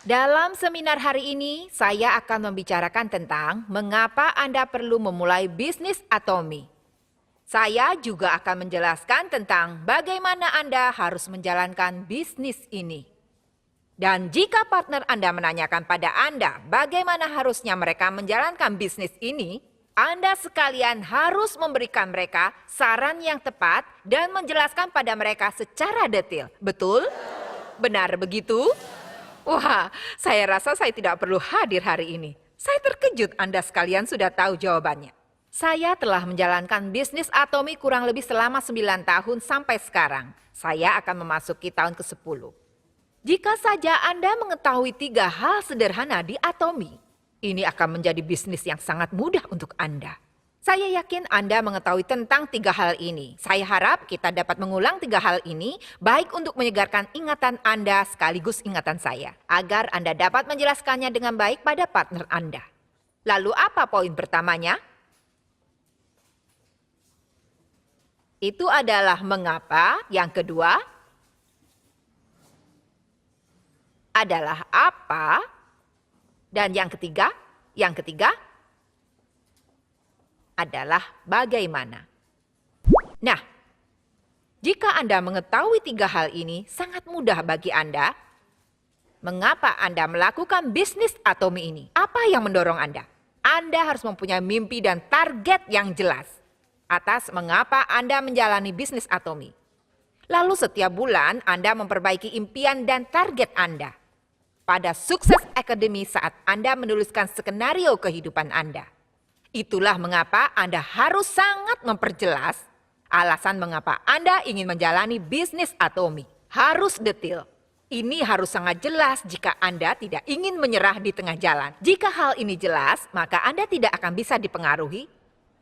Dalam seminar hari ini, saya akan membicarakan tentang mengapa Anda perlu memulai bisnis Atomi. Saya juga akan menjelaskan tentang bagaimana Anda harus menjalankan bisnis ini. Dan jika partner Anda menanyakan pada Anda bagaimana harusnya mereka menjalankan bisnis ini, Anda sekalian harus memberikan mereka saran yang tepat dan menjelaskan pada mereka secara detail. Betul? Benar begitu? Wah, saya rasa saya tidak perlu hadir hari ini. Saya terkejut Anda sekalian sudah tahu jawabannya. Saya telah menjalankan bisnis Atomi kurang lebih selama 9 tahun sampai sekarang. Saya akan memasuki tahun ke-10. Jika saja Anda mengetahui 3 hal sederhana di Atomi, ini akan menjadi bisnis yang sangat mudah untuk Anda. Saya yakin Anda mengetahui tentang 3 hal ini. Saya harap kita dapat mengulang 3 hal ini, baik untuk menyegarkan ingatan Anda sekaligus ingatan saya, agar Anda dapat menjelaskannya dengan baik pada partner Anda. Lalu apa poin pertamanya? Itu adalah mengapa. Yang kedua adalah apa. Dan yang ketiga adalah bagaimana. Nah, jika Anda mengetahui 3 hal ini, sangat mudah bagi Anda. Mengapa Anda melakukan bisnis Atomi ini? Apa yang mendorong Anda? Anda harus mempunyai mimpi dan target yang jelas atas mengapa Anda menjalani bisnis Atomi. Lalu setiap bulan Anda memperbaiki impian dan target Anda. Pada Sukses Academy saat Anda menuliskan skenario kehidupan Anda. Itulah mengapa Anda harus sangat memperjelas alasan mengapa Anda ingin menjalani bisnis Atomi. Harus detail. Ini harus sangat jelas jika Anda tidak ingin menyerah di tengah jalan. Jika hal ini jelas, maka Anda tidak akan bisa dipengaruhi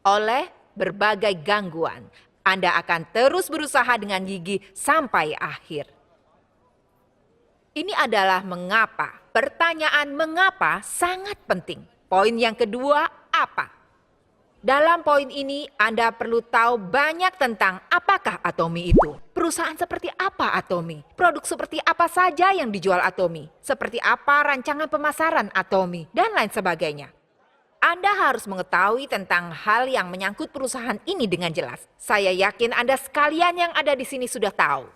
oleh berbagai gangguan. Anda akan terus berusaha dengan gigih sampai akhir. Ini adalah mengapa. Pertanyaan mengapa sangat penting. Poin yang kedua, apa? Dalam poin ini, Anda perlu tahu banyak tentang apakah Atomi itu. Perusahaan seperti apa Atomi? Produk seperti apa saja yang dijual Atomi? Seperti apa rancangan pemasaran Atomi? Dan lain sebagainya. Anda harus mengetahui tentang hal yang menyangkut perusahaan ini dengan jelas. Saya yakin Anda sekalian yang ada di sini sudah tahu.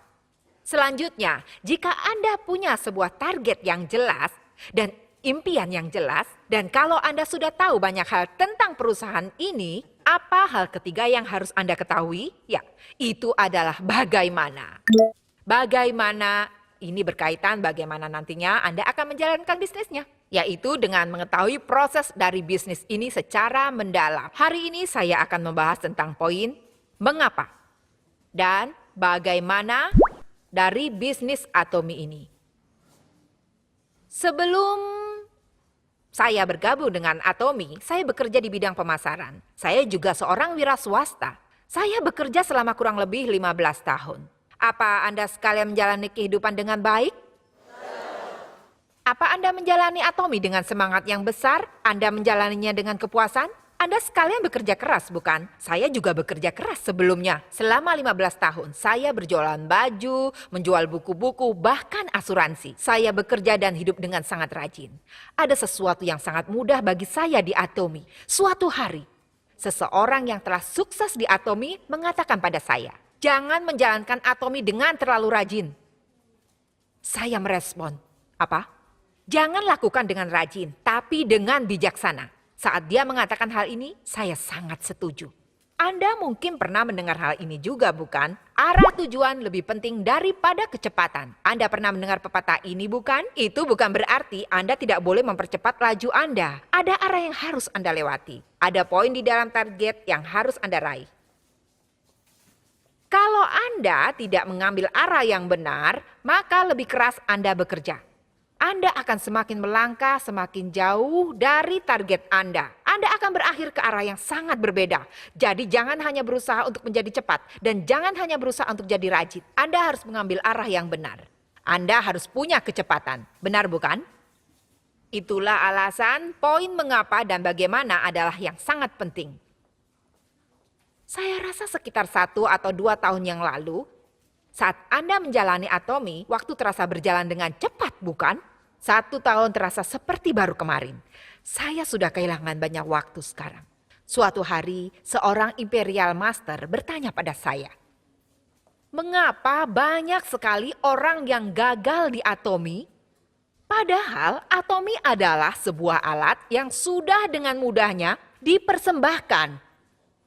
Selanjutnya, jika Anda punya sebuah target yang jelas dan impian yang jelas, dan kalau Anda sudah tahu banyak hal tentang perusahaan ini, apa hal ketiga yang harus Anda ketahui? Ya, itu adalah bagaimana. Bagaimana ini berkaitan bagaimana nantinya Anda akan menjalankan bisnisnya, yaitu dengan mengetahui proses dari bisnis ini secara mendalam. Hari ini saya akan membahas tentang poin mengapa dan bagaimana dari bisnis Atomi ini. Sebelum saya bergabung dengan Atomi, saya bekerja di bidang pemasaran. Saya juga seorang wira swasta. Saya bekerja selama kurang lebih 15 tahun. Apa Anda sekalian menjalani kehidupan dengan baik? Apa Anda menjalani Atomi dengan semangat yang besar? Anda menjalaninya dengan kepuasan? Anda sekalian bekerja keras, bukan? Saya juga bekerja keras sebelumnya. Selama 15 tahun, saya berjualan baju, menjual buku-buku, bahkan asuransi. Saya bekerja dan hidup dengan sangat rajin. Ada sesuatu yang sangat mudah bagi saya di Atomi. Suatu hari, seseorang yang telah sukses di Atomi mengatakan pada saya, jangan menjalankan Atomi dengan terlalu rajin. Saya merespon, apa? Jangan lakukan dengan rajin, tapi dengan bijaksana. Saat dia mengatakan hal ini, saya sangat setuju. Anda mungkin pernah mendengar hal ini juga, bukan? Arah tujuan lebih penting daripada kecepatan. Anda pernah mendengar pepatah ini, bukan? Itu bukan berarti Anda tidak boleh mempercepat laju Anda. Ada arah yang harus Anda lewati. Ada poin di dalam target yang harus Anda raih. Kalau Anda tidak mengambil arah yang benar, maka lebih keras Anda bekerja. Anda akan semakin melangkah semakin jauh dari target Anda. Anda akan berakhir ke arah yang sangat berbeda. Jadi jangan hanya berusaha untuk menjadi cepat dan jangan hanya berusaha untuk jadi rajin. Anda harus mengambil arah yang benar. Anda harus punya kecepatan. Benar bukan? Itulah alasan poin mengapa dan bagaimana adalah yang sangat penting. Saya rasa sekitar 1 atau 2 tahun yang lalu, saat Anda menjalani Atomi, waktu terasa berjalan dengan cepat, bukan? 1 tahun terasa seperti baru kemarin. Saya sudah kehilangan banyak waktu sekarang. Suatu hari, seorang Imperial Master bertanya pada saya, mengapa banyak sekali orang yang gagal di Atomy? Padahal Atomy adalah sebuah alat yang sudah dengan mudahnya dipersembahkan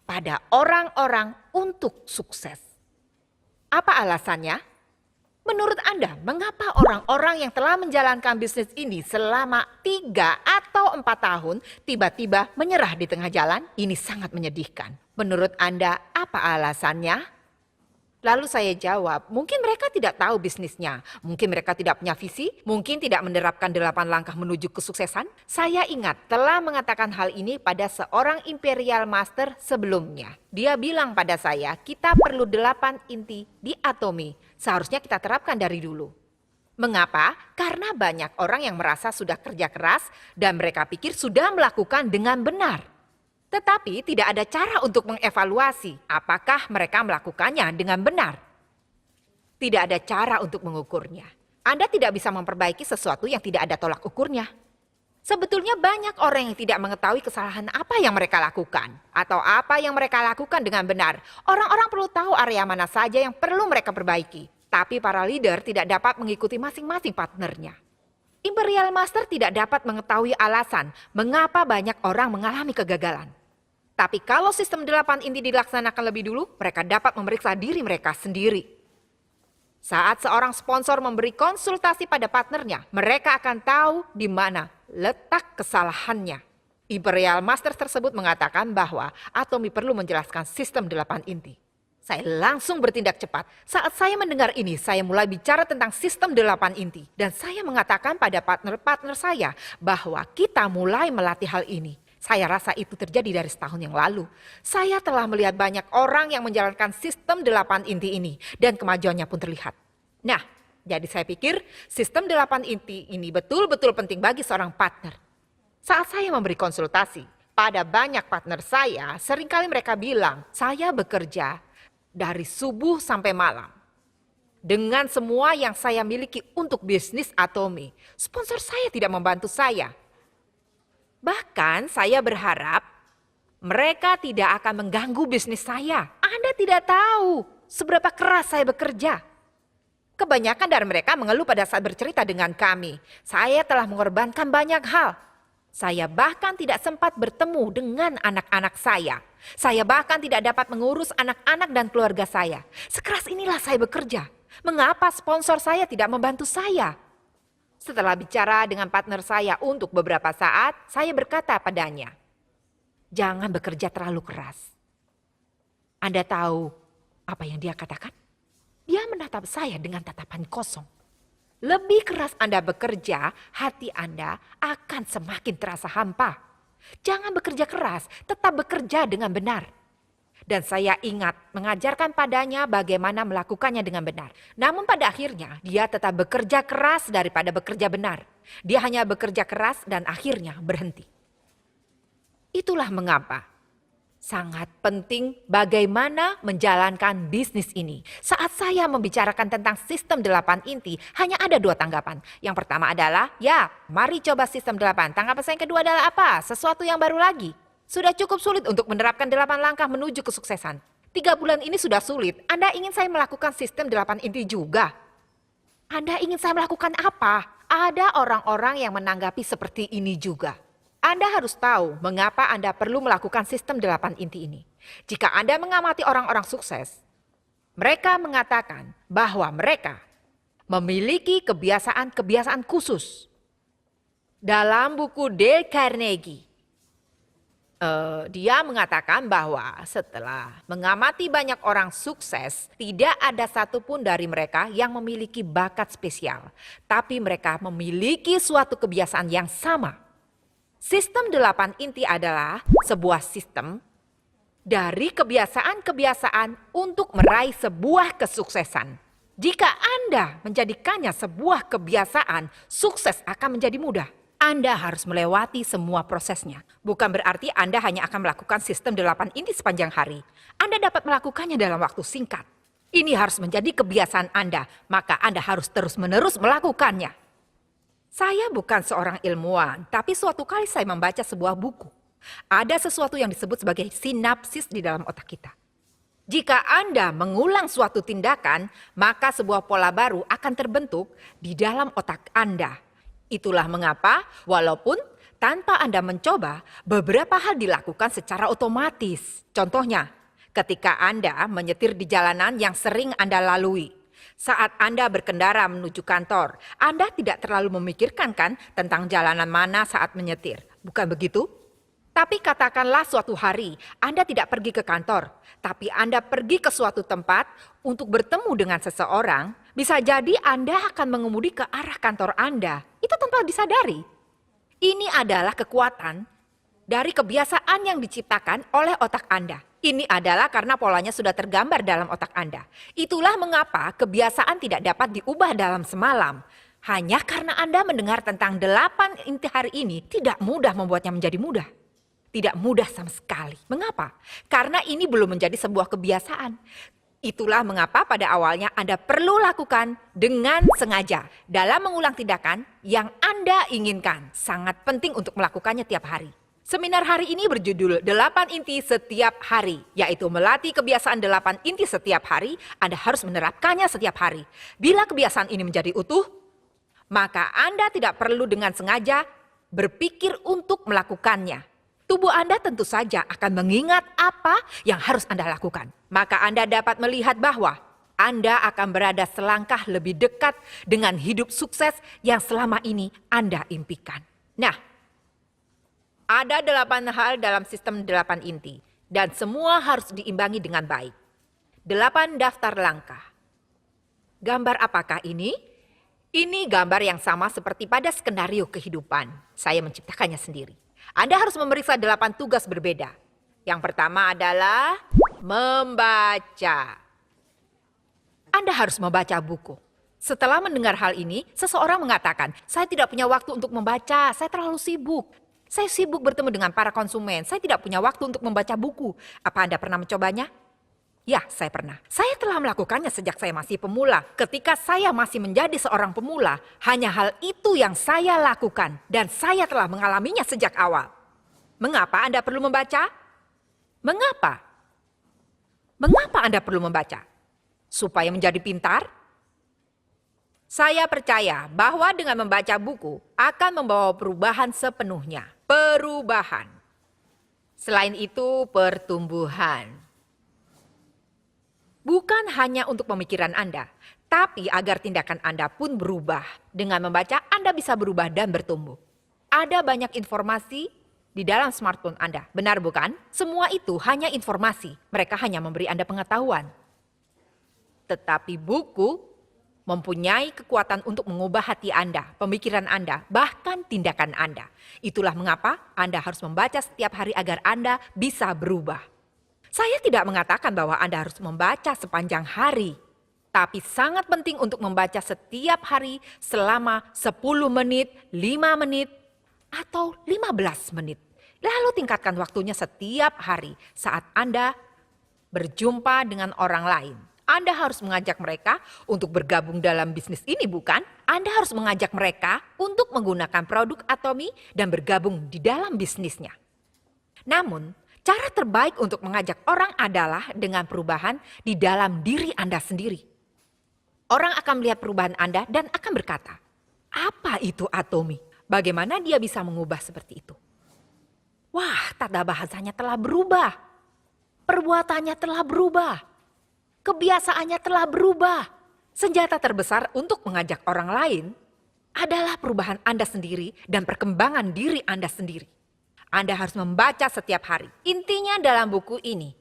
pada orang-orang untuk sukses. Apa alasannya? Menurut Anda, mengapa orang-orang yang telah menjalankan bisnis ini selama 3 atau 4 tahun tiba-tiba menyerah di tengah jalan? Ini sangat menyedihkan. Menurut Anda, apa alasannya? Lalu saya jawab, mungkin mereka tidak tahu bisnisnya, mungkin mereka tidak punya visi, mungkin tidak menerapkan 8 langkah menuju kesuksesan. Saya ingat telah mengatakan hal ini pada seorang Imperial Master sebelumnya. Dia bilang pada saya, kita perlu 8 inti di Atomy. Seharusnya kita terapkan dari dulu. Mengapa? Karena banyak orang yang merasa sudah kerja keras dan mereka pikir sudah melakukan dengan benar. Tetapi tidak ada cara untuk mengevaluasi apakah mereka melakukannya dengan benar. Tidak ada cara untuk mengukurnya. Anda tidak bisa memperbaiki sesuatu yang tidak ada tolak ukurnya. Sebetulnya banyak orang yang tidak mengetahui kesalahan apa yang mereka lakukan. Atau apa yang mereka lakukan dengan benar. Orang-orang perlu tahu area mana saja yang perlu mereka perbaiki. Tapi para leader tidak dapat mengikuti masing-masing partnernya. Imperial Master tidak dapat mengetahui alasan mengapa banyak orang mengalami kegagalan. Tapi kalau sistem 8 inti dilaksanakan lebih dulu, mereka dapat memeriksa diri mereka sendiri. Saat seorang sponsor memberi konsultasi pada partnernya, mereka akan tahu di mana letak kesalahannya. Imperial Master tersebut mengatakan bahwa Atomy perlu menjelaskan sistem 8 inti. Saya langsung bertindak cepat. Saat saya mendengar ini, saya mulai bicara tentang sistem 8 inti. Dan saya mengatakan pada partner-partner saya bahwa kita mulai melatih hal ini. Saya rasa itu terjadi dari setahun yang lalu. Saya telah melihat banyak orang yang menjalankan sistem 8 inti ini. Dan kemajuannya pun terlihat. Nah, jadi saya pikir sistem 8 inti ini betul-betul penting bagi seorang partner. Saat saya memberi konsultasi pada banyak partner saya, seringkali mereka bilang, saya bekerja dari subuh sampai malam. Dengan semua yang saya miliki untuk bisnis Atomy, sponsor saya tidak membantu saya. Bahkan saya berharap mereka tidak akan mengganggu bisnis saya. Anda tidak tahu seberapa keras saya bekerja. Kebanyakan dari mereka mengeluh pada saat bercerita dengan kami. Saya telah mengorbankan banyak hal. Saya bahkan tidak sempat bertemu dengan anak-anak saya. Saya bahkan tidak dapat mengurus anak-anak dan keluarga saya. Sekeras inilah saya bekerja. Mengapa sponsor saya tidak membantu saya? Setelah bicara dengan partner saya untuk beberapa saat, saya berkata padanya, jangan bekerja terlalu keras. Anda tahu apa yang dia katakan? Dia menatap saya dengan tatapan kosong. Lebih keras Anda bekerja, hati Anda akan semakin terasa hampa. Jangan bekerja keras, tetap bekerja dengan benar. Dan saya ingat mengajarkan padanya bagaimana melakukannya dengan benar. Namun pada akhirnya dia tetap bekerja keras daripada bekerja benar. Dia hanya bekerja keras dan akhirnya berhenti. Itulah mengapa sangat penting bagaimana menjalankan bisnis ini. Saat saya membicarakan tentang sistem 8 inti, hanya ada 2 tanggapan. Yang pertama adalah, ya mari coba sistem 8. Tanggapan saya yang kedua adalah apa? Sesuatu yang baru lagi. Sudah cukup sulit untuk menerapkan 8 langkah menuju kesuksesan. 3 bulan ini sudah sulit. Anda ingin saya melakukan sistem 8 inti juga? Anda ingin saya melakukan apa? Ada orang-orang yang menanggapi seperti ini juga. Anda harus tahu mengapa Anda perlu melakukan sistem 8 inti ini. Jika Anda mengamati orang-orang sukses, mereka mengatakan bahwa mereka memiliki kebiasaan-kebiasaan khusus. Dalam buku Dale Carnegie, dia mengatakan bahwa setelah mengamati banyak orang sukses, tidak ada satupun dari mereka yang memiliki bakat spesial. Tapi mereka memiliki suatu kebiasaan yang sama. Sistem 8 inti adalah sebuah sistem dari kebiasaan-kebiasaan untuk meraih sebuah kesuksesan. Jika Anda menjadikannya sebuah kebiasaan, sukses akan menjadi mudah. Anda harus melewati semua prosesnya. Bukan berarti Anda hanya akan melakukan sistem 8 inti sepanjang hari. Anda dapat melakukannya dalam waktu singkat. Ini harus menjadi kebiasaan Anda, maka Anda harus terus-menerus melakukannya. Saya bukan seorang ilmuwan, tapi suatu kali saya membaca sebuah buku. Ada sesuatu yang disebut sebagai sinapsis di dalam otak kita. Jika Anda mengulang suatu tindakan, maka sebuah pola baru akan terbentuk di dalam otak Anda. Itulah mengapa, walaupun tanpa Anda mencoba, beberapa hal dilakukan secara otomatis. Contohnya, ketika Anda menyetir di jalanan yang sering Anda lalui. Saat Anda berkendara menuju kantor, Anda tidak terlalu memikirkan kan tentang jalanan mana saat menyetir. Bukan begitu? Tapi katakanlah suatu hari Anda tidak pergi ke kantor, tapi Anda pergi ke suatu tempat untuk bertemu dengan seseorang, bisa jadi Anda akan mengemudi ke arah kantor Anda. Itu tanpa disadari. Ini adalah kekuatan dari kebiasaan yang diciptakan oleh otak Anda. Ini adalah karena polanya sudah tergambar dalam otak Anda. Itulah mengapa kebiasaan tidak dapat diubah dalam semalam. Hanya karena Anda mendengar tentang 8 inti hari ini tidak mudah membuatnya menjadi mudah. Tidak mudah sama sekali. Mengapa? Karena ini belum menjadi sebuah kebiasaan. Itulah mengapa pada awalnya Anda perlu lakukan dengan sengaja dalam mengulang tindakan yang Anda inginkan. Sangat penting untuk melakukannya tiap hari. Seminar hari ini berjudul 8 inti setiap hari, yaitu melatih kebiasaan 8 inti setiap hari. Anda harus menerapkannya setiap hari. Bila kebiasaan ini menjadi utuh, maka Anda tidak perlu dengan sengaja berpikir untuk melakukannya. Tubuh Anda tentu saja akan mengingat apa yang harus Anda lakukan. Maka Anda dapat melihat bahwa Anda akan berada selangkah lebih dekat dengan hidup sukses yang selama ini Anda impikan. Nah, ada 8 hal dalam sistem 8 inti, dan semua harus diimbangi dengan baik. 8 daftar langkah. Gambar apakah ini? Ini gambar yang sama seperti pada skenario kehidupan. Saya menciptakannya sendiri. Anda harus memeriksa 8 tugas berbeda. Yang pertama adalah membaca. Anda harus membaca buku. Setelah mendengar hal ini, seseorang mengatakan, saya tidak punya waktu untuk membaca, saya terlalu sibuk. Saya sibuk bertemu dengan para konsumen, saya tidak punya waktu untuk membaca buku. Apa Anda pernah mencobanya? Ya, saya pernah. Saya telah melakukannya sejak saya masih pemula. Ketika saya masih menjadi seorang pemula, hanya hal itu yang saya lakukan. Dan saya telah mengalaminya sejak awal. Mengapa Anda perlu membaca? Mengapa? Mengapa Anda perlu membaca? Supaya menjadi pintar? Saya percaya bahwa dengan membaca buku akan membawa perubahan sepenuhnya. Perubahan. Selain itu, pertumbuhan. Bukan hanya untuk pemikiran Anda, tapi agar tindakan Anda pun berubah. Dengan membaca, Anda bisa berubah dan bertumbuh. Ada banyak informasi di dalam smartphone Anda, benar bukan? Semua itu hanya informasi, mereka hanya memberi Anda pengetahuan. Tetapi buku mempunyai kekuatan untuk mengubah hati Anda, pemikiran Anda, bahkan tindakan Anda. Itulah mengapa Anda harus membaca setiap hari agar Anda bisa berubah. Saya tidak mengatakan bahwa Anda harus membaca sepanjang hari, tapi sangat penting untuk membaca setiap hari selama 10 menit, 5 menit, atau 15 menit. Lalu tingkatkan waktunya setiap hari saat Anda berjumpa dengan orang lain. Anda harus mengajak mereka untuk bergabung dalam bisnis ini, bukan? Anda harus mengajak mereka untuk menggunakan produk Atomy dan bergabung di dalam bisnisnya. Namun, cara terbaik untuk mengajak orang adalah dengan perubahan di dalam diri Anda sendiri. Orang akan melihat perubahan Anda dan akan berkata, apa itu Atomy? Bagaimana dia bisa mengubah seperti itu? Wah, tata bahasanya telah berubah. Perbuatannya telah berubah. Kebiasaannya telah berubah. Senjata terbesar untuk mengajak orang lain adalah perubahan Anda sendiri dan perkembangan diri Anda sendiri. Anda harus membaca setiap hari. Intinya dalam buku ini,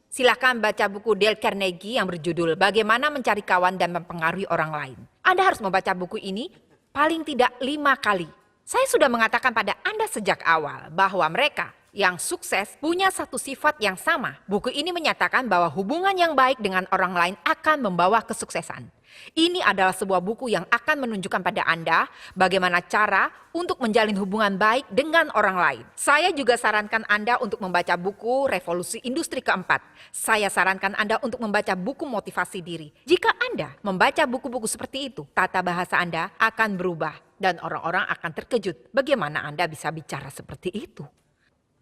silakan baca buku Dale Carnegie yang berjudul Bagaimana Mencari Kawan dan Mempengaruhi Orang Lain. Anda harus membaca buku ini paling tidak 5 kali. Saya sudah mengatakan pada Anda sejak awal bahwa mereka yang sukses punya satu sifat yang sama. Buku ini menyatakan bahwa hubungan yang baik dengan orang lain akan membawa kesuksesan. Ini adalah sebuah buku yang akan menunjukkan pada Anda bagaimana cara untuk menjalin hubungan baik dengan orang lain. Saya juga sarankan Anda untuk membaca buku Revolusi Industri Keempat. Saya sarankan Anda untuk membaca buku motivasi diri. Jika Anda membaca buku-buku seperti itu, tata bahasa Anda akan berubah. Dan orang-orang akan terkejut bagaimana Anda bisa bicara seperti itu.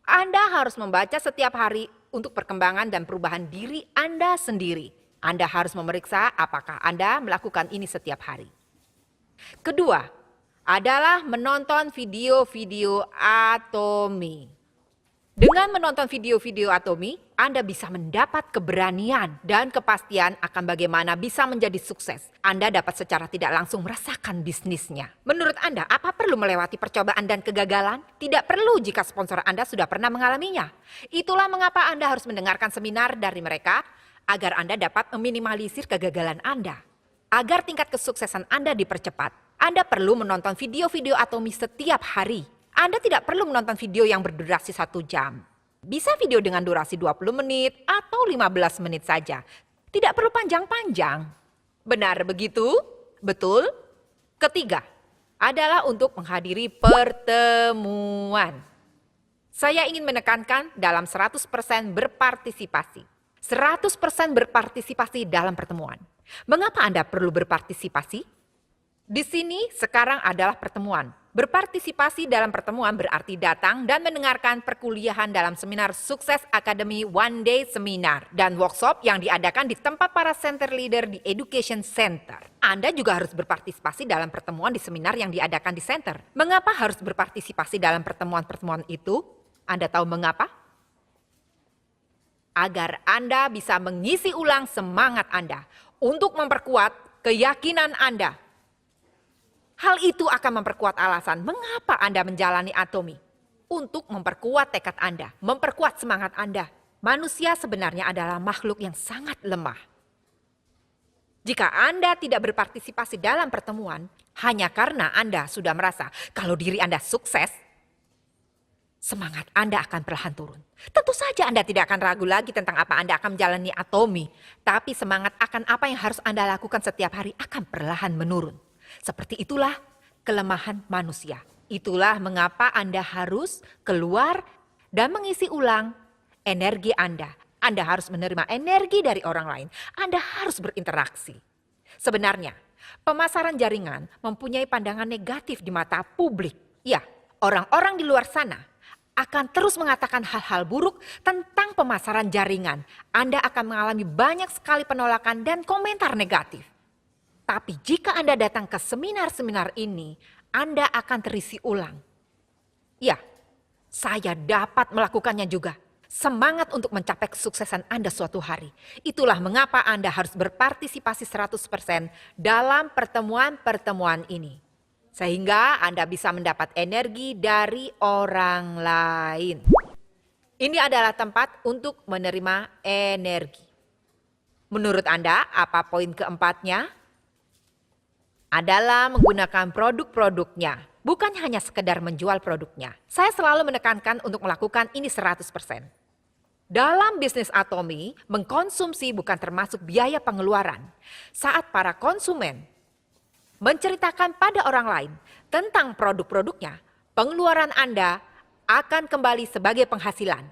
Anda harus membaca setiap hari untuk perkembangan dan perubahan diri Anda sendiri. Anda harus memeriksa apakah Anda melakukan ini setiap hari. Kedua, adalah menonton video-video Atomy. Dengan menonton video-video Atomy, Anda bisa mendapat keberanian dan kepastian akan bagaimana bisa menjadi sukses. Anda dapat secara tidak langsung merasakan bisnisnya. Menurut Anda, apa perlu melewati percobaan dan kegagalan? Tidak perlu jika sponsor Anda sudah pernah mengalaminya. Itulah mengapa Anda harus mendengarkan seminar dari mereka agar Anda dapat meminimalisir kegagalan Anda. Agar tingkat kesuksesan Anda dipercepat, Anda perlu menonton video-video Atomy setiap hari. Anda tidak perlu menonton video yang berdurasi 1 jam. Bisa video dengan durasi 20 menit atau 15 menit saja. Tidak perlu panjang-panjang. Benar begitu? Betul? Ketiga, adalah untuk menghadiri pertemuan. Saya ingin menekankan dalam 100% berpartisipasi. 100% berpartisipasi dalam pertemuan. Mengapa Anda perlu berpartisipasi? Di sini sekarang adalah pertemuan. Berpartisipasi dalam pertemuan berarti datang dan mendengarkan perkuliahan dalam seminar Sukses Academy One Day Seminar dan workshop yang diadakan di tempat para center leader di Education Center. Anda juga harus berpartisipasi dalam pertemuan di seminar yang diadakan di center. Mengapa harus berpartisipasi dalam pertemuan-pertemuan itu? Anda tahu mengapa? Agar Anda bisa mengisi ulang semangat Anda untuk memperkuat keyakinan Anda. Hal itu akan memperkuat alasan mengapa Anda menjalani Atomy. Untuk memperkuat tekad Anda, memperkuat semangat Anda. Manusia sebenarnya adalah makhluk yang sangat lemah. Jika Anda tidak berpartisipasi dalam pertemuan, hanya karena Anda sudah merasa kalau diri Anda sukses, semangat Anda akan perlahan turun. Tentu saja Anda tidak akan ragu lagi tentang apa Anda akan menjalani Atomy. Tapi semangat akan apa yang harus Anda lakukan setiap hari akan perlahan menurun. Seperti itulah kelemahan manusia. Itulah mengapa Anda harus keluar dan mengisi ulang energi Anda. Anda harus menerima energi dari orang lain. Anda harus berinteraksi. Sebenarnya, pemasaran jaringan mempunyai pandangan negatif di mata publik. Ya, orang-orang di luar sana akan terus mengatakan hal-hal buruk tentang pemasaran jaringan. Anda akan mengalami banyak sekali penolakan dan komentar negatif. Tapi jika Anda datang ke seminar-seminar ini, Anda akan terisi ulang. Ya, saya dapat melakukannya juga. Semangat untuk mencapai kesuksesan Anda suatu hari. Itulah mengapa Anda harus berpartisipasi 100% dalam pertemuan-pertemuan ini. Sehingga Anda bisa mendapat energi dari orang lain. Ini adalah tempat untuk menerima energi. Menurut Anda, apa poin keempatnya? Adalah menggunakan produk-produknya, bukan hanya sekedar menjual produknya. Saya selalu menekankan untuk melakukan ini 100%. Dalam bisnis Atomy, mengkonsumsi bukan termasuk biaya pengeluaran. Saat para konsumen menceritakan pada orang lain tentang produk-produknya, pengeluaran Anda akan kembali sebagai penghasilan.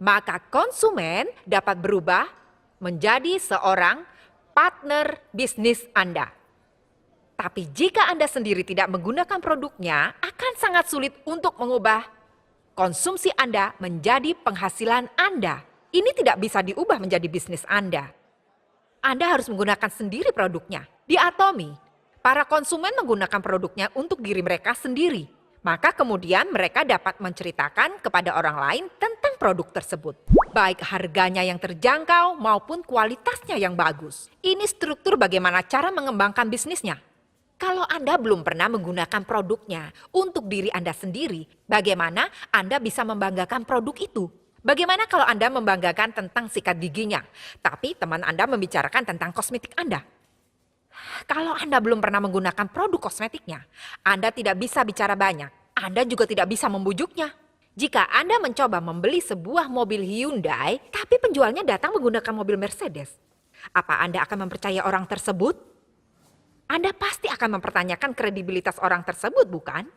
Maka konsumen dapat berubah menjadi seorang partner bisnis Anda. Tapi jika Anda sendiri tidak menggunakan produknya, akan sangat sulit untuk mengubah konsumsi Anda menjadi penghasilan Anda. Ini tidak bisa diubah menjadi bisnis Anda. Anda harus menggunakan sendiri produknya. Di Atomy, para konsumen menggunakan produknya untuk diri mereka sendiri. Maka kemudian mereka dapat menceritakan kepada orang lain tentang produk tersebut. Baik harganya yang terjangkau maupun kualitasnya yang bagus. Ini struktur bagaimana cara mengembangkan bisnisnya. Kalau Anda belum pernah menggunakan produknya untuk diri Anda sendiri, bagaimana Anda bisa membanggakan produk itu? Bagaimana kalau Anda membanggakan tentang sikat giginya, tapi teman Anda membicarakan tentang kosmetik Anda? Kalau Anda belum pernah menggunakan produk kosmetiknya, Anda tidak bisa bicara banyak. Anda juga tidak bisa membujuknya. Jika Anda mencoba membeli sebuah mobil Hyundai, tapi penjualnya datang menggunakan mobil Mercedes, apa Anda akan mempercayai orang tersebut? Anda pasti akan mempertanyakan kredibilitas orang tersebut, bukan?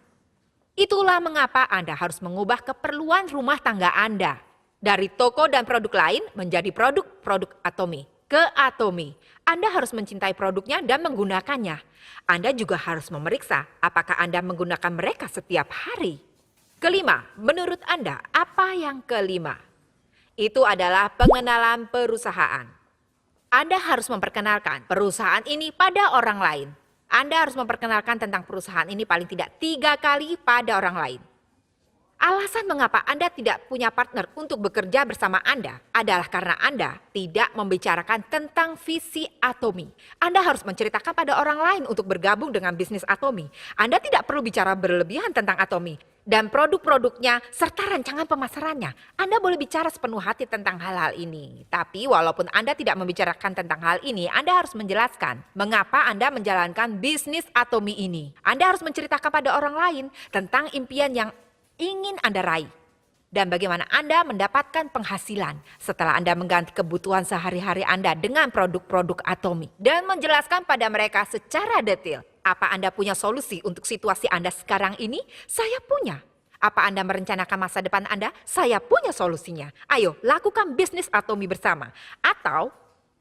Itulah mengapa Anda harus mengubah keperluan rumah tangga Anda dari toko dan produk lain menjadi produk-produk Atomy. ke Atomy. Anda harus mencintai produknya dan menggunakannya. Anda juga harus memeriksa apakah Anda menggunakan mereka setiap hari. Kelima, menurut Anda, apa yang kelima? Itu adalah pengenalan perusahaan. Anda harus memperkenalkan perusahaan ini pada orang lain. Anda harus memperkenalkan tentang perusahaan ini paling tidak 3 kali pada orang lain. Alasan mengapa Anda tidak punya partner untuk bekerja bersama Anda adalah karena Anda tidak membicarakan tentang visi Atomy. Anda harus menceritakan pada orang lain untuk bergabung dengan bisnis Atomy. Anda tidak perlu bicara berlebihan tentang Atomy dan produk-produknya serta rancangan pemasarannya. Anda boleh bicara sepenuh hati tentang hal-hal ini. Tapi walaupun Anda tidak membicarakan tentang hal ini, Anda harus menjelaskan mengapa Anda menjalankan bisnis Atomy ini. Anda harus menceritakan pada orang lain tentang impian yang ingin Anda raih dan bagaimana Anda mendapatkan penghasilan setelah Anda mengganti kebutuhan sehari-hari Anda dengan produk-produk Atomy dan menjelaskan pada mereka secara detail apa Anda punya solusi untuk situasi Anda sekarang ini. Saya punya. Apa Anda merencanakan masa depan Anda? Saya punya solusinya. Ayo lakukan bisnis Atomy bersama. Atau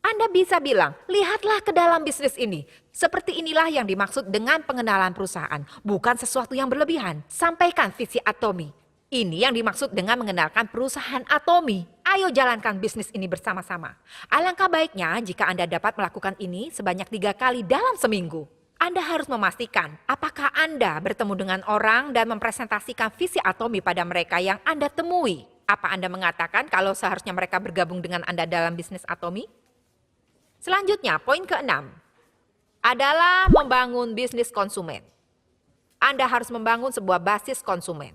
Anda bisa bilang, lihatlah ke dalam bisnis ini. Seperti inilah yang dimaksud dengan pengenalan perusahaan. Bukan sesuatu yang berlebihan. Sampaikan visi Atomy. Ini yang dimaksud dengan mengenalkan perusahaan Atomy. Ayo jalankan bisnis ini bersama-sama. Alangkah baiknya jika Anda dapat melakukan ini sebanyak 3 kali dalam seminggu. Anda harus memastikan apakah Anda bertemu dengan orang dan mempresentasikan visi Atomy pada mereka yang Anda temui. Apa Anda mengatakan kalau seharusnya mereka bergabung dengan Anda dalam bisnis Atomy? Selanjutnya, poin ke-6 adalah membangun bisnis konsumen. Anda harus membangun sebuah basis konsumen.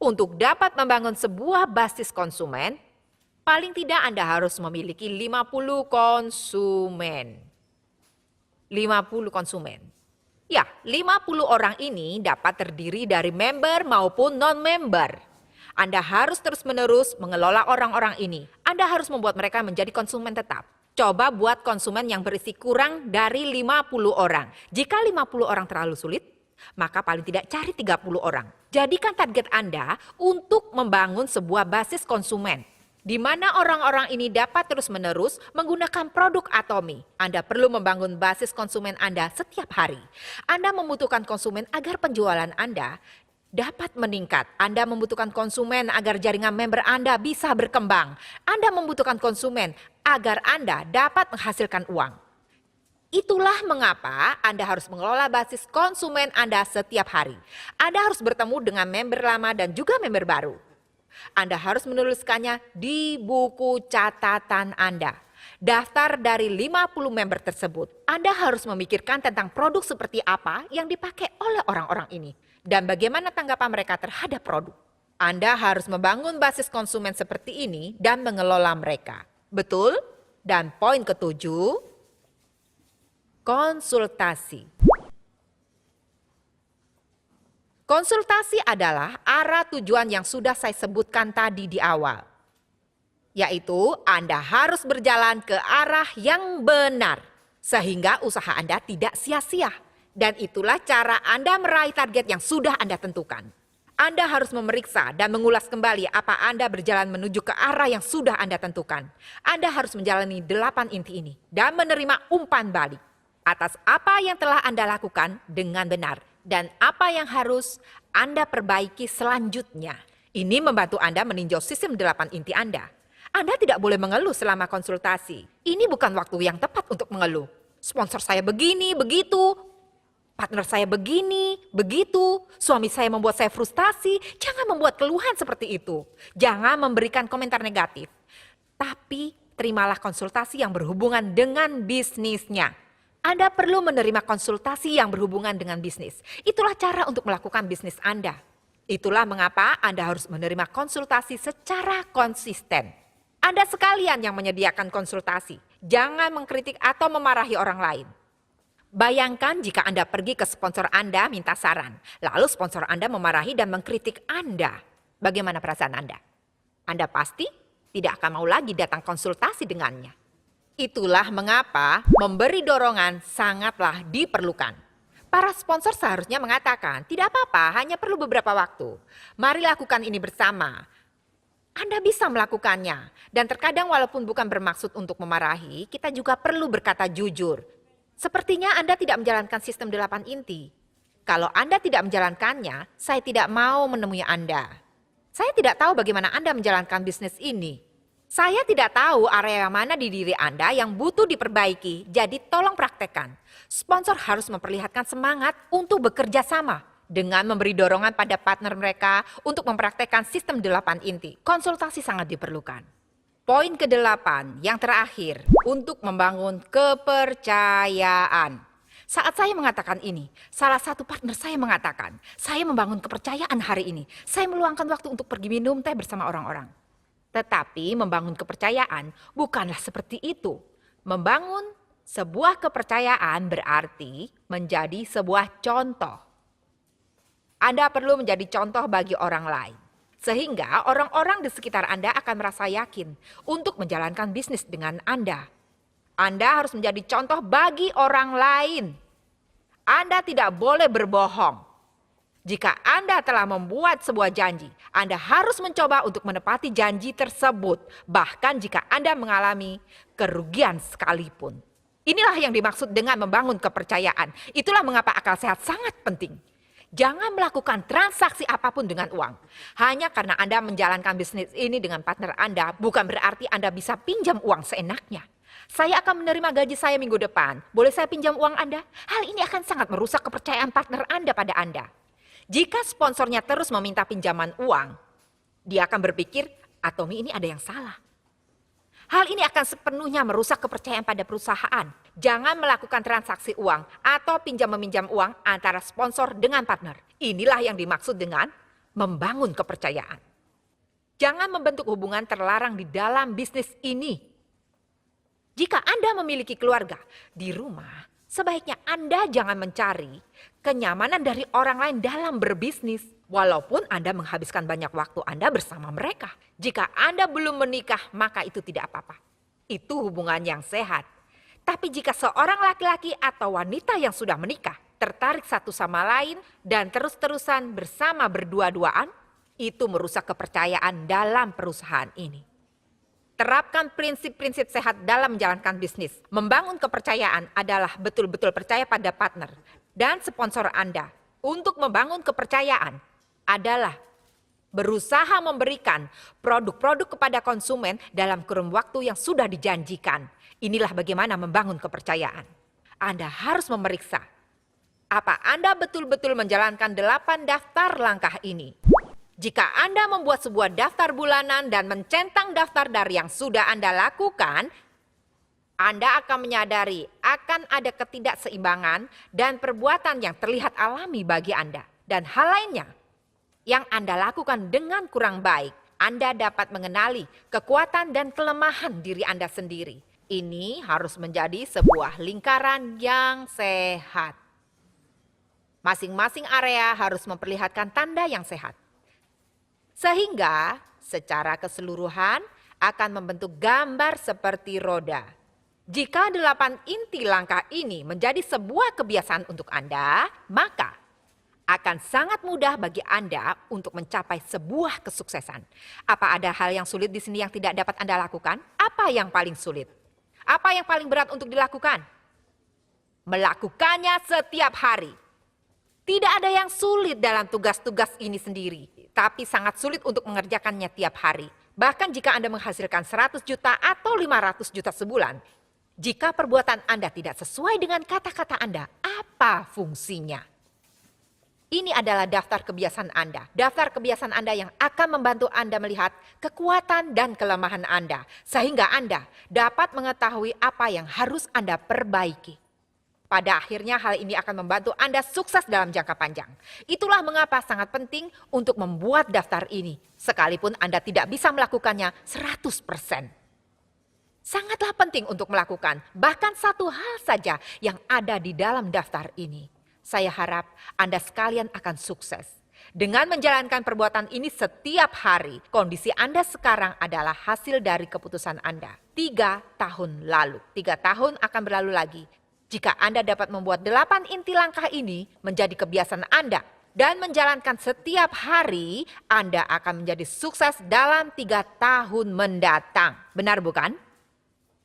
Untuk dapat membangun sebuah basis konsumen, paling tidak Anda harus memiliki 50 konsumen. 50 konsumen. Ya, 50 orang ini dapat terdiri dari member maupun non-member. Anda harus terus-menerus mengelola orang-orang ini. Anda harus membuat mereka menjadi konsumen tetap. Coba buat konsumen yang berisi kurang dari 50 orang. Jika 50 orang terlalu sulit, maka paling tidak cari 30 orang. Jadikan target Anda untuk membangun sebuah basis konsumen, di mana orang-orang ini dapat terus-menerus menggunakan produk Atomy. Anda perlu membangun basis konsumen Anda setiap hari. Anda membutuhkan konsumen agar penjualan Anda dapat meningkat. Anda membutuhkan konsumen agar jaringan member Anda bisa berkembang. Anda membutuhkan konsumen agar Anda dapat menghasilkan uang. Itulah mengapa Anda harus mengelola basis konsumen Anda setiap hari. Anda harus bertemu dengan member lama dan juga member baru. Anda harus menuliskannya di buku catatan Anda. Daftar dari 50 member tersebut. Anda harus memikirkan tentang produk seperti apa yang dipakai oleh orang-orang ini dan bagaimana tanggapan mereka terhadap produk. Anda harus membangun basis konsumen seperti ini dan mengelola mereka. Betul? Dan poin ke-7, konsultasi. Konsultasi adalah arah tujuan yang sudah saya sebutkan tadi di awal. Yaitu Anda harus berjalan ke arah yang benar sehingga usaha Anda tidak sia-sia. Dan itulah cara Anda meraih target yang sudah Anda tentukan. Anda harus memeriksa dan mengulas kembali apa Anda berjalan menuju ke arah yang sudah Anda tentukan. Anda harus menjalani 8 inti ini dan menerima umpan balik atas apa yang telah Anda lakukan dengan benar dan apa yang harus Anda perbaiki selanjutnya. Ini membantu Anda meninjau sistem 8 inti Anda. Anda tidak boleh mengeluh selama konsultasi. Ini bukan waktu yang tepat untuk mengeluh. Sponsor saya begini, begitu. Partner saya begini, begitu. Suami saya membuat saya frustasi. Jangan membuat keluhan seperti itu. Jangan memberikan komentar negatif. Tapi terimalah konsultasi yang berhubungan dengan bisnisnya. Anda perlu menerima konsultasi yang berhubungan dengan bisnis. Itulah cara untuk melakukan bisnis Anda. Itulah mengapa Anda harus menerima konsultasi secara konsisten. Anda sekalian yang menyediakan konsultasi. Jangan mengkritik atau memarahi orang lain. Bayangkan jika Anda pergi ke sponsor Anda minta saran. Lalu sponsor Anda memarahi dan mengkritik Anda. Bagaimana perasaan Anda? Anda pasti tidak akan mau lagi datang konsultasi dengannya. Itulah mengapa memberi dorongan sangatlah diperlukan. Para sponsor seharusnya mengatakan, tidak apa-apa, hanya perlu beberapa waktu. Mari lakukan ini bersama. Anda bisa melakukannya. Dan terkadang walaupun bukan bermaksud untuk memarahi, kita juga perlu berkata jujur. Sepertinya Anda tidak menjalankan sistem 8 inti. Kalau Anda tidak menjalankannya, saya tidak mau menemui Anda. Saya tidak tahu bagaimana Anda menjalankan bisnis ini. Saya tidak tahu area mana di diri Anda yang butuh diperbaiki, jadi tolong praktekkan. Sponsor harus memperlihatkan semangat untuk bekerja sama dengan memberi dorongan pada partner mereka untuk mempraktekkan sistem 8 inti. Konsultasi sangat diperlukan. Poin ke-8 yang terakhir, untuk membangun kepercayaan. Saat saya mengatakan ini, salah satu partner saya mengatakan, saya membangun kepercayaan hari ini. Saya meluangkan waktu untuk pergi minum teh bersama orang-orang. Tetapi membangun kepercayaan bukanlah seperti itu. Membangun sebuah kepercayaan berarti menjadi sebuah contoh. Anda perlu menjadi contoh bagi orang lain. Sehingga orang-orang di sekitar Anda akan merasa yakin untuk menjalankan bisnis dengan Anda. Anda harus menjadi contoh bagi orang lain. Anda tidak boleh berbohong. Jika Anda telah membuat sebuah janji, Anda harus mencoba untuk menepati janji tersebut. Bahkan jika Anda mengalami kerugian sekalipun. Inilah yang dimaksud dengan membangun kepercayaan. Itulah mengapa akal sehat sangat penting. Jangan melakukan transaksi apapun dengan uang. Hanya karena Anda menjalankan bisnis ini dengan partner Anda, bukan berarti Anda bisa pinjam uang seenaknya. Saya akan menerima gaji saya minggu depan. Boleh saya pinjam uang Anda? Hal ini akan sangat merusak kepercayaan partner Anda pada Anda. Jika sponsornya terus meminta pinjaman uang, dia akan berpikir, Tommy ini ada yang salah. Hal ini akan sepenuhnya merusak kepercayaan pada perusahaan. Jangan melakukan transaksi uang atau pinjam-meminjam uang antara sponsor dengan partner. Inilah yang dimaksud dengan membangun kepercayaan. Jangan membentuk hubungan terlarang di dalam bisnis ini. Jika Anda memiliki keluarga di rumah, sebaiknya Anda jangan mencari kenyamanan dari orang lain dalam berbisnis. Walaupun Anda menghabiskan banyak waktu Anda bersama mereka. Jika Anda belum menikah, maka itu tidak apa-apa. Itu hubungan yang sehat. Tapi jika seorang laki-laki atau wanita yang sudah menikah, tertarik satu sama lain dan terus-terusan bersama berdua-duaan, itu merusak kepercayaan dalam perusahaan ini. Terapkan prinsip-prinsip sehat dalam menjalankan bisnis. Membangun kepercayaan adalah betul-betul percaya pada partner dan sponsor Anda. Untuk membangun kepercayaan adalah berusaha memberikan produk-produk kepada konsumen dalam kurun waktu yang sudah dijanjikan. Inilah bagaimana membangun kepercayaan. Anda harus memeriksa apa Anda betul-betul menjalankan 8 daftar langkah ini. Jika Anda membuat sebuah daftar bulanan dan mencentang daftar dari yang sudah Anda lakukan, Anda akan menyadari akan ada ketidakseimbangan dan perbuatan yang terlihat alami bagi Anda. Dan hal lainnya yang Anda lakukan dengan kurang baik, Anda dapat mengenali kekuatan dan kelemahan diri Anda sendiri. Ini harus menjadi sebuah lingkaran yang sehat. Masing-masing area harus memperlihatkan tanda yang sehat. Sehingga secara keseluruhan akan membentuk gambar seperti roda. Jika 8 inti langkah ini menjadi sebuah kebiasaan untuk Anda, maka akan sangat mudah bagi Anda untuk mencapai sebuah kesuksesan. Apa ada hal yang sulit di sini yang tidak dapat Anda lakukan? Apa yang paling sulit? Apa yang paling berat untuk dilakukan? Melakukannya setiap hari. Tidak ada yang sulit dalam tugas-tugas ini sendiri, tapi sangat sulit untuk mengerjakannya tiap hari. Bahkan jika Anda menghasilkan 100 juta atau 500 juta sebulan, jika perbuatan Anda tidak sesuai dengan kata-kata Anda, apa fungsinya? Ini adalah daftar kebiasaan Anda. Daftar kebiasaan Anda yang akan membantu Anda melihat kekuatan dan kelemahan Anda. Sehingga Anda dapat mengetahui apa yang harus Anda perbaiki. Pada akhirnya hal ini akan membantu Anda sukses dalam jangka panjang. Itulah mengapa sangat penting untuk membuat daftar ini. Sekalipun Anda tidak bisa melakukannya 100%. Sangatlah penting untuk melakukan bahkan satu hal saja yang ada di dalam daftar ini. Saya harap Anda sekalian akan sukses. Dengan menjalankan perbuatan ini setiap hari, kondisi Anda sekarang adalah hasil dari keputusan Anda 3 tahun lalu. 3 tahun akan berlalu lagi. Jika Anda dapat membuat 8 inti langkah ini menjadi kebiasaan Anda, dan menjalankan setiap hari, Anda akan menjadi sukses dalam 3 tahun mendatang. Benar bukan?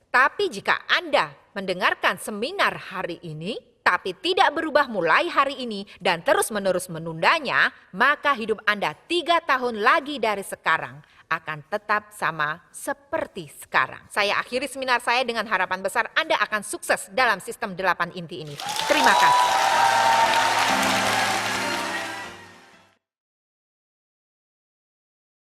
Tapi jika Anda mendengarkan seminar hari ini, tapi tidak berubah mulai hari ini dan terus-menerus menundanya, maka hidup Anda 3 tahun lagi dari sekarang akan tetap sama seperti sekarang. Saya akhiri seminar saya dengan harapan besar Anda akan sukses dalam sistem 8 inti ini. Terima kasih.